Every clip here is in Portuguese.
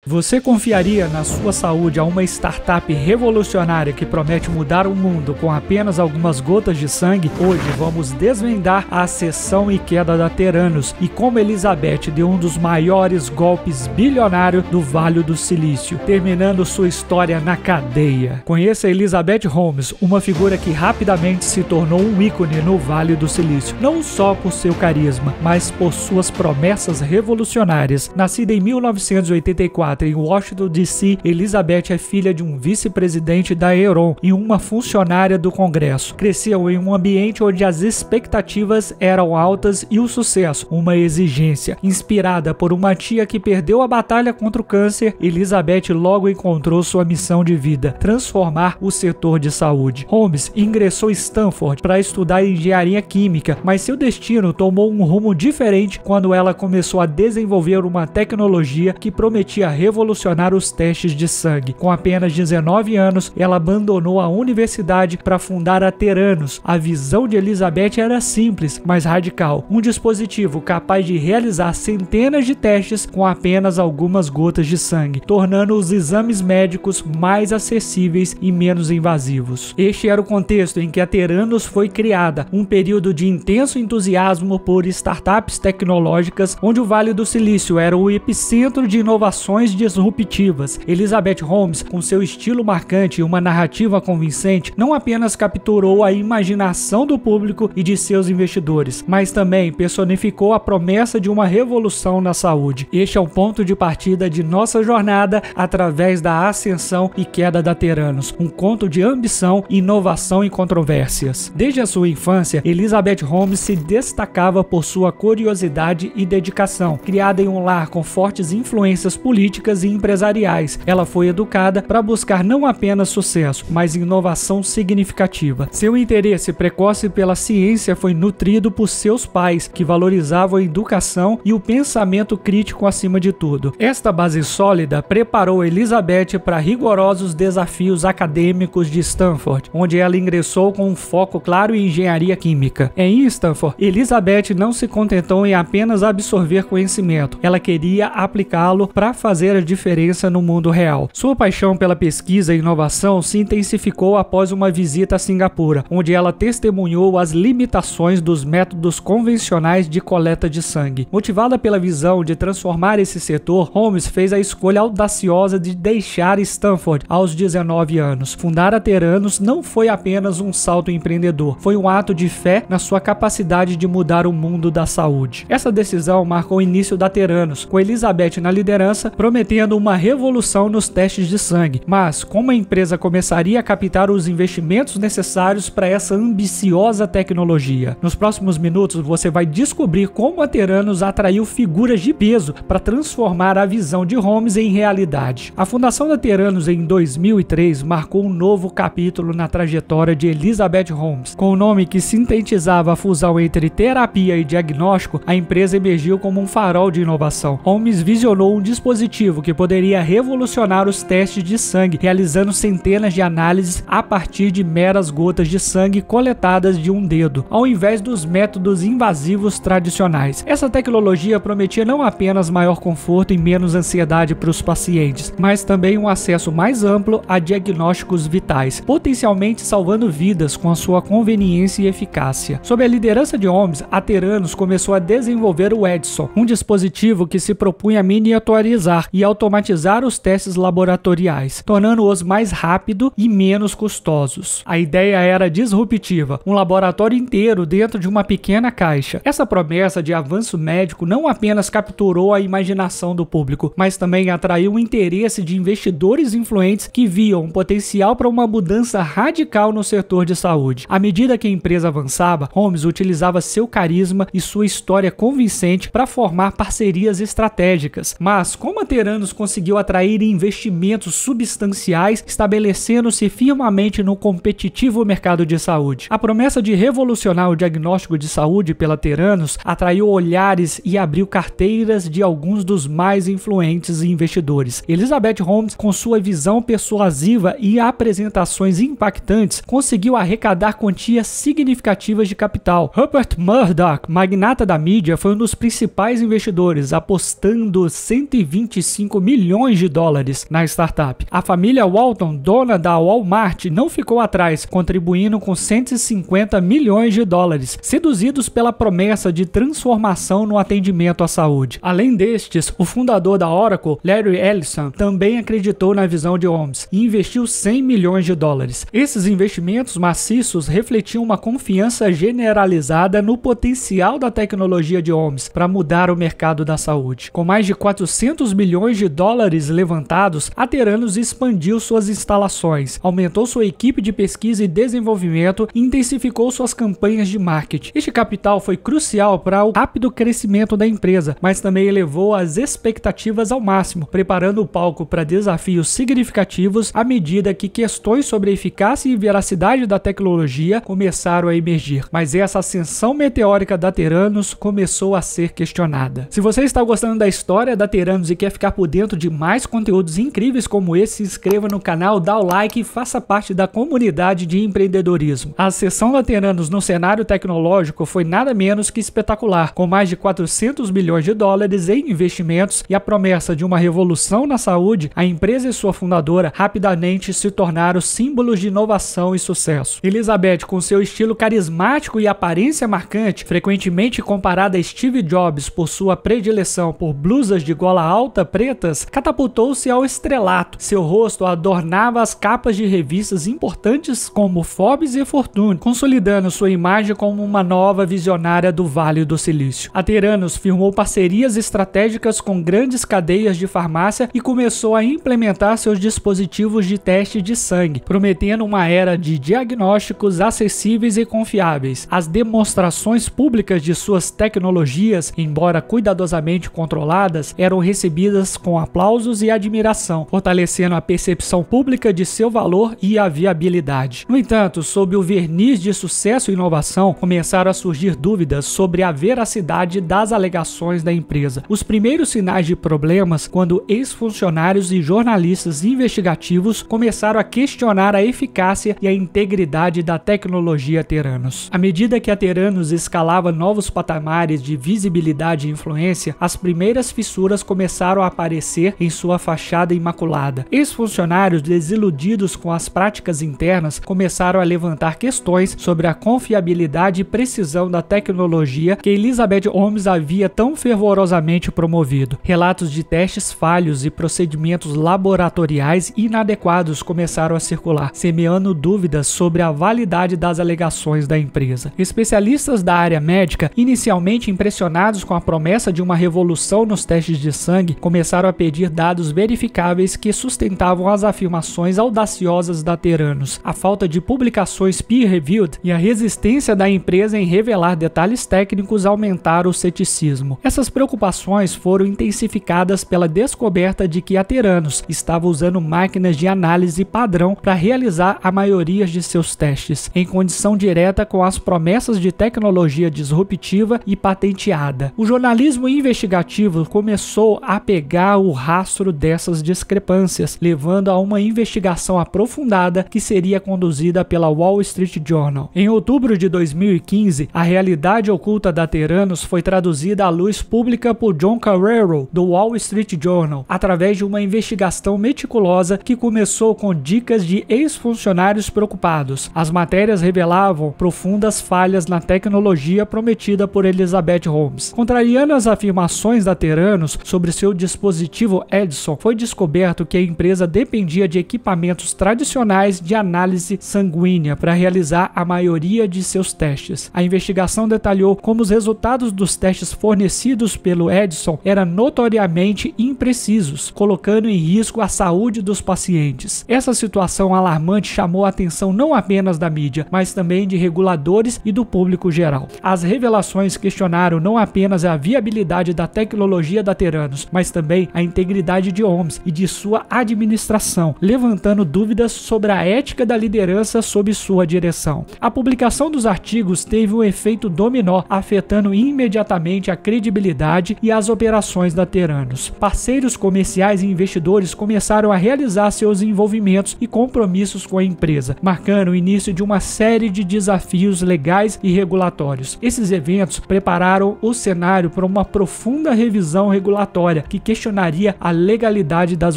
Você confiaria na sua saúde a uma startup revolucionária que promete mudar o mundo com apenas algumas gotas de sangue? Hoje vamos desvendar a ascensão e queda da Theranos e como Elizabeth deu um dos maiores golpes bilionários do Vale do Silício, terminando sua história na cadeia. Conheça Elizabeth Holmes, uma figura que rapidamente se tornou um ícone no Vale do Silício, não só por seu carisma, mas por suas promessas revolucionárias. Nascida em 1984 em Washington, D.C., Elizabeth é filha de um vice-presidente da Enron e uma funcionária do Congresso. Cresceu em um ambiente onde as expectativas eram altas e o sucesso, uma exigência. Inspirada por uma tia que perdeu a batalha contra o câncer, Elizabeth logo encontrou sua missão de vida: transformar o setor de saúde. Holmes ingressou em Stanford para estudar engenharia química, mas seu destino tomou um rumo diferente quando ela começou a desenvolver uma tecnologia que prometia revolucionar os testes de sangue. Com apenas 19 anos, ela abandonou a universidade para fundar a Theranos. A visão de Elizabeth era simples, mas radical: um dispositivo capaz de realizar centenas de testes com apenas algumas gotas de sangue, tornando os exames médicos mais acessíveis e menos invasivos. Este era o contexto em que a Theranos foi criada, um período de intenso entusiasmo por startups tecnológicas, onde o Vale do Silício era o epicentro de inovações disruptivas. Elizabeth Holmes, com seu estilo marcante e uma narrativa convincente, não apenas capturou a imaginação do público e de seus investidores, mas também personificou a promessa de uma revolução na saúde. Este é o ponto de partida de nossa jornada através da ascensão e queda da Theranos, um conto de ambição, inovação e controvérsias. Desde a sua infância, Elizabeth Holmes se destacava por sua curiosidade e dedicação. Criada em um lar com fortes influências políticas e empresariais, ela foi educada para buscar não apenas sucesso, mas inovação significativa. Seu interesse precoce pela ciência foi nutrido por seus pais, que valorizavam a educação e o pensamento crítico acima de tudo. Esta base sólida preparou Elizabeth para rigorosos desafios acadêmicos de Stanford, onde ela ingressou com um foco claro em engenharia química. Em Stanford, Elizabeth não se contentou em apenas absorver conhecimento, ela queria aplicá-lo para fazer a diferença no mundo real. Sua paixão pela pesquisa e inovação se intensificou após uma visita a Singapura, onde ela testemunhou as limitações dos métodos convencionais de coleta de sangue. Motivada pela visão de transformar esse setor, Holmes fez a escolha audaciosa de deixar Stanford aos 19 anos. Fundar a Theranos não foi apenas um salto empreendedor, foi um ato de fé na sua capacidade de mudar o mundo da saúde. Essa decisão marcou o início da Theranos, com Elizabeth na liderança, prometendo uma revolução nos testes de sangue. Mas como a empresa começaria a captar os investimentos necessários para essa ambiciosa tecnologia? Nos próximos minutos você vai descobrir como a Theranos atraiu figuras de peso para transformar a visão de Holmes em realidade. A fundação da Theranos em 2003 marcou um novo capítulo na trajetória de Elizabeth Holmes. Com o nome que sintetizava a fusão entre terapia e diagnóstico, a empresa emergiu como um farol de inovação. Holmes visionou um dispositivo que poderia revolucionar os testes de sangue, realizando centenas de análises a partir de meras gotas de sangue coletadas de um dedo, ao invés dos métodos invasivos tradicionais. Essa tecnologia prometia não apenas maior conforto e menos ansiedade para os pacientes, mas também um acesso mais amplo a diagnósticos vitais, potencialmente salvando vidas com a sua conveniência e eficácia. Sob a liderança de Holmes, a Theranos começou a desenvolver o Edison, um dispositivo que se propunha a miniaturizar e automatizar os testes laboratoriais, tornando-os mais rápido e menos custosos. A ideia era disruptiva, um laboratório inteiro dentro de uma pequena caixa. Essa promessa de avanço médico não apenas capturou a imaginação do público, mas também atraiu o interesse de investidores influentes que viam um potencial para uma mudança radical no setor de saúde. À medida que a empresa avançava, Holmes utilizava seu carisma e sua história convincente para formar parcerias estratégicas. Mas como a Theranos conseguiu atrair investimentos substanciais, estabelecendo-se firmemente no competitivo mercado de saúde? A promessa de revolucionar o diagnóstico de saúde pela Theranos atraiu olhares e abriu carteiras de alguns dos mais influentes investidores. Elizabeth Holmes, com sua visão persuasiva e apresentações impactantes, conseguiu arrecadar quantias significativas de capital. Rupert Murdoch, magnata da mídia, foi um dos principais investidores, apostando 125 25 milhões de dólares na startup. A família Walton, dona da Walmart, não ficou atrás, contribuindo com 150 milhões de dólares, seduzidos pela promessa de transformação no atendimento à saúde. Além destes, o fundador da Oracle, Larry Ellison, também acreditou na visão de Holmes e investiu 100 milhões de dólares. Esses investimentos maciços refletiam uma confiança generalizada no potencial da tecnologia de Holmes para mudar o mercado da saúde. Com mais de 400 milhões de dólares levantados, a Theranos expandiu suas instalações, aumentou sua equipe de pesquisa e desenvolvimento e intensificou suas campanhas de marketing. Este capital foi crucial para o rápido crescimento da empresa, mas também elevou as expectativas ao máximo, preparando o palco para desafios significativos à medida que questões sobre a eficácia e veracidade da tecnologia começaram a emergir. Mas essa ascensão meteórica da Theranos começou a ser questionada. Se você está gostando da história da Theranos e quer ficar por dentro de mais conteúdos incríveis como esse, se inscreva no canal, dá o like e faça parte da comunidade de empreendedorismo. A ascensão da Theranos no cenário tecnológico foi nada menos que espetacular, com mais de 400 milhões de dólares em investimentos e a promessa de uma revolução na saúde. A empresa e sua fundadora rapidamente se tornaram símbolos de inovação e sucesso. Elizabeth, com seu estilo carismático e aparência marcante, frequentemente comparada a Steve Jobs por sua predileção por blusas de gola alta pretas, catapultou-se ao estrelato. Seu rosto adornava as capas de revistas importantes como Forbes e Fortune, consolidando sua imagem como uma nova visionária do Vale do Silício. A Theranos firmou parcerias estratégicas com grandes cadeias de farmácia e começou a implementar seus dispositivos de teste de sangue, prometendo uma era de diagnósticos acessíveis e confiáveis. As demonstrações públicas de suas tecnologias, embora cuidadosamente controladas, eram recebidas com aplausos e admiração, fortalecendo a percepção pública de seu valor e a viabilidade. No entanto, sob o verniz de sucesso e inovação, começaram a surgir dúvidas sobre a veracidade das alegações da empresa. Os primeiros sinais de problemas quando ex-funcionários e jornalistas investigativos começaram a questionar a eficácia e a integridade da tecnologia Theranos. À medida que a Theranos escalava novos patamares de visibilidade e influência, as primeiras fissuras começaram a aparecer em sua fachada imaculada. Ex-funcionários desiludidos com as práticas internas começaram a levantar questões sobre a confiabilidade e precisão da tecnologia que Elizabeth Holmes havia tão fervorosamente promovido. Relatos de testes falhos e procedimentos laboratoriais inadequados começaram a circular, semeando dúvidas sobre a validade das alegações da empresa. Especialistas da área médica, inicialmente impressionados com a promessa de uma revolução nos testes de sangue, começaram a pedir dados verificáveis que sustentavam as afirmações audaciosas da Theranos. A falta de publicações peer-reviewed e a resistência da empresa em revelar detalhes técnicos aumentaram o ceticismo. Essas preocupações foram intensificadas pela descoberta de que a Theranos estava usando máquinas de análise padrão para realizar a maioria de seus testes, em condição direta com as promessas de tecnologia disruptiva e patenteada. O jornalismo investigativo começou a pegar o rastro dessas discrepâncias, levando a uma investigação aprofundada que seria conduzida pela Wall Street Journal. Em outubro de 2015, a realidade oculta da Theranos foi traduzida à luz pública por John Carreiro, do Wall Street Journal, através de uma investigação meticulosa que começou com dicas de ex-funcionários preocupados. As matérias revelavam profundas falhas na tecnologia prometida por Elizabeth Holmes. Contrariando as afirmações da Theranos sobre seu dispositivo Edison, foi descoberto que a empresa dependia de equipamentos tradicionais de análise sanguínea para realizar a maioria de seus testes. A investigação detalhou como os resultados dos testes fornecidos pelo Edison eram notoriamente imprecisos, colocando em risco a saúde dos pacientes. Essa situação alarmante chamou a atenção não apenas da mídia, mas também de reguladores e do público geral. As revelações questionaram não apenas a viabilidade da tecnologia da Theranos, mas também a integridade de Holmes e de sua administração, levantando dúvidas sobre a ética da liderança sob sua direção. A publicação dos artigos teve um efeito dominó, afetando imediatamente a credibilidade e as operações da Theranos. Parceiros comerciais e investidores começaram a realizar seus envolvimentos e compromissos com a empresa, marcando o início de uma série de desafios legais e regulatórios. Esses eventos prepararam o cenário para uma profunda revisão regulatória que questionaria a legalidade das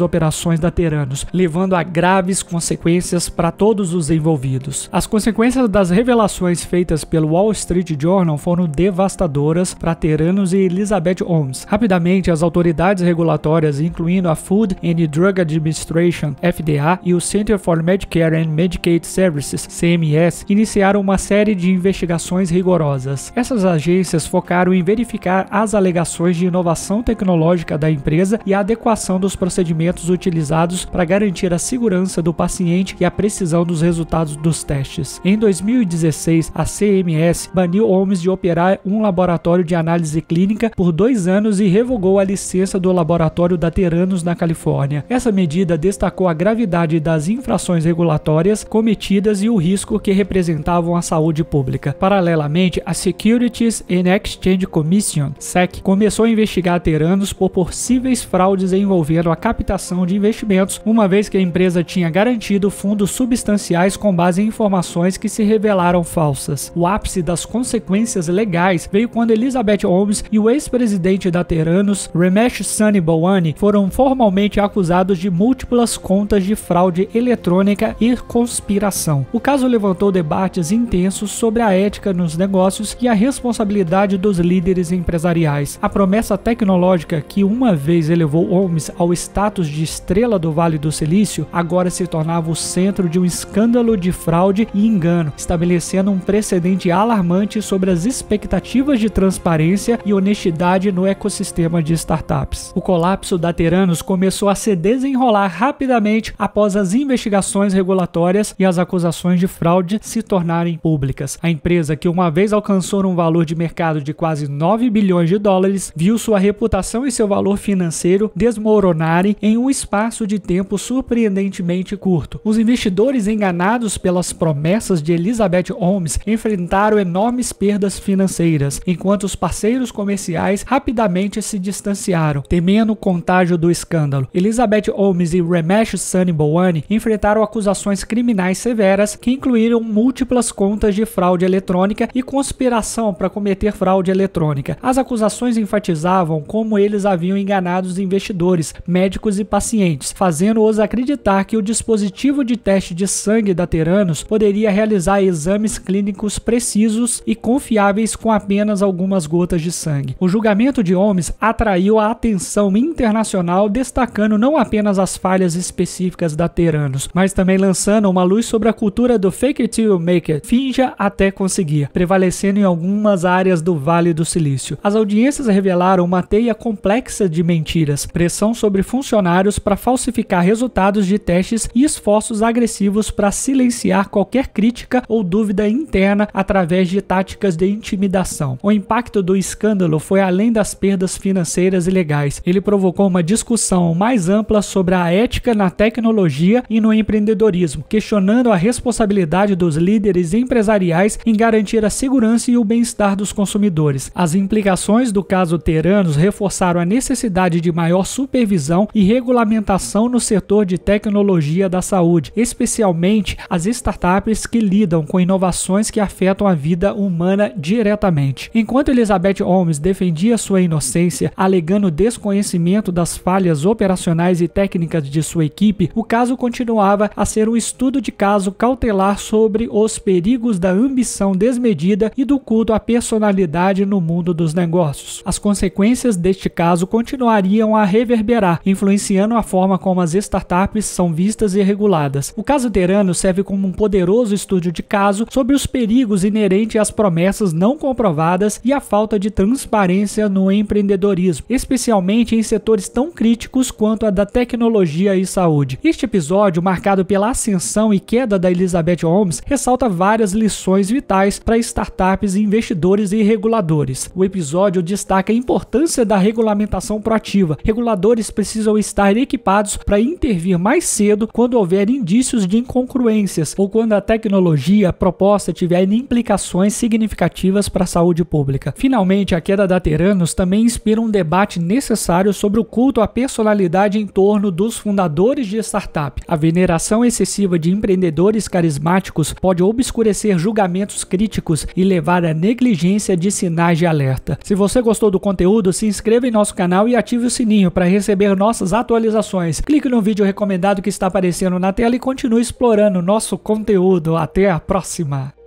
operações da Theranos, levando a graves consequências para todos os envolvidos. As consequências das revelações feitas pelo Wall Street Journal foram devastadoras para Theranos e Elizabeth Holmes. Rapidamente, as autoridades regulatórias, incluindo a Food and Drug Administration, FDA, e o Center for Medicare and Medicaid Services, CMS, iniciaram uma série de investigações rigorosas. Essas agências focaram em verificar as alegações de inovação tecnológica da empresa e a adequação dos procedimentos utilizados para garantir a segurança do paciente e a precisão dos resultados dos testes. Em 2016, a CMS baniu Holmes de operar um laboratório de análise clínica por 2 anos e revogou a licença do laboratório da Theranos na Califórnia. Essa medida destacou a gravidade das infrações regulatórias cometidas e o risco que representavam à saúde pública. Paralelamente, a Securities and Exchange Commission, SEC, começou a investigar a Theranos por possíveis fraudes envolvendo a captação de investimentos, uma vez que a empresa tinha garantido fundos substanciais com base em informações que se revelaram falsas. O ápice das consequências legais veio quando Elizabeth Holmes e o ex-presidente da Theranos, Ramesh Sunny Balwani, foram formalmente acusados de múltiplas contas de fraude eletrônica e conspiração. O caso levantou debates intensos sobre a ética nos negócios e a responsabilidade dos líderes empresariais. A promessa tecnológica que uma vez elevou Holmes ao status de estrela do Vale do Silício agora se tornava o centro de um escândalo de fraude e engano, estabelecendo um precedente alarmante sobre as expectativas de transparência e honestidade no ecossistema de startups. O colapso da Theranos começou a se desenrolar rapidamente após as investigações regulatórias e as acusações de fraude se tornarem públicas. A empresa, que uma vez alcançou um valor de mercado de quase 9 bilhões de dólares, viu sua reputação e seu valor financeiro desmoronarem em um espaço de tempo surpreendentemente curto. Os investidores, enganados pelas promessas de Elizabeth Holmes, enfrentaram enormes perdas financeiras, enquanto os parceiros comerciais rapidamente se distanciaram, temendo o contágio do escândalo. Elizabeth Holmes e Ramesh Sunny Balwani enfrentaram acusações criminais severas que incluíram múltiplas contas de fraude eletrônica e conspiração para cometer fraude eletrônica. As acusações enfatizavam como eles haviam enganado os investidores, médicos e pacientes, fazendo-os acreditar que o dispositivo de teste de sangue da Theranos poderia realizar exames clínicos precisos e confiáveis com apenas algumas gotas de sangue. O julgamento de Holmes atraiu a atenção internacional, destacando não apenas as falhas específicas da Theranos, mas também lançando uma luz sobre a cultura do fake it till you make it, finja até conseguir, prevalecendo em algumas áreas do Vale do Silício. As audiências revelaram uma teia complexa de mentiras, pressão sobre funcionários para falsificar resultados de testes e esforços agressivos para silenciar qualquer crítica ou dúvida interna através de táticas de intimidação. O impacto do escândalo foi além das perdas financeiras e legais. Ele provocou uma discussão mais ampla sobre a ética na tecnologia e no empreendedorismo, questionando a responsabilidade dos líderes empresariais em garantir a segurança e o bem-estar dos consumidores. As implicações do caso Theranos reforçaram a necessidade de maior supervisão e regulamentação no setor de tecnologia da saúde, especialmente as startups que lidam com inovações que afetam a vida humana diretamente. Enquanto Elizabeth Holmes defendia sua inocência, alegando desconhecimento das falhas operacionais e técnicas de sua equipe, o caso continuava a ser um estudo de caso cautelar sobre os perigos da ambição desmedida e do culto à personalidade no mundo dos negócios. As consequências deste caso continuariam a reverberar, influenciando a forma como as startups são vistas e reguladas. O caso Theranos serve como um poderoso estudo de caso sobre os perigos inerentes às promessas não comprovadas e à falta de transparência no empreendedorismo, especialmente em setores tão críticos quanto a da tecnologia e saúde. Este episódio, marcado pela ascensão e queda da Elizabeth Holmes, ressalta várias lições vitais para startups, investidores e reguladores. O episódio destaca a importância da regulamentação proativa. Reguladores precisam estar equipados para intervir mais cedo quando houver indícios de incongruências ou quando a tecnologia proposta tiver implicações significativas para a saúde pública. Finalmente, a queda da Theranos também inspira um debate necessário sobre o culto à personalidade em torno dos fundadores de startup. A veneração excessiva de empreendedores carismáticos pode obscurecer julgamentos críticos e levar à negligência de sinais de alerta. Se você gostou do conteúdo, se inscreva em nosso canal e ative ative o sininho para receber nossas atualizações. Clique no vídeo recomendado que está aparecendo na tela e continue explorando nosso conteúdo. Até a próxima!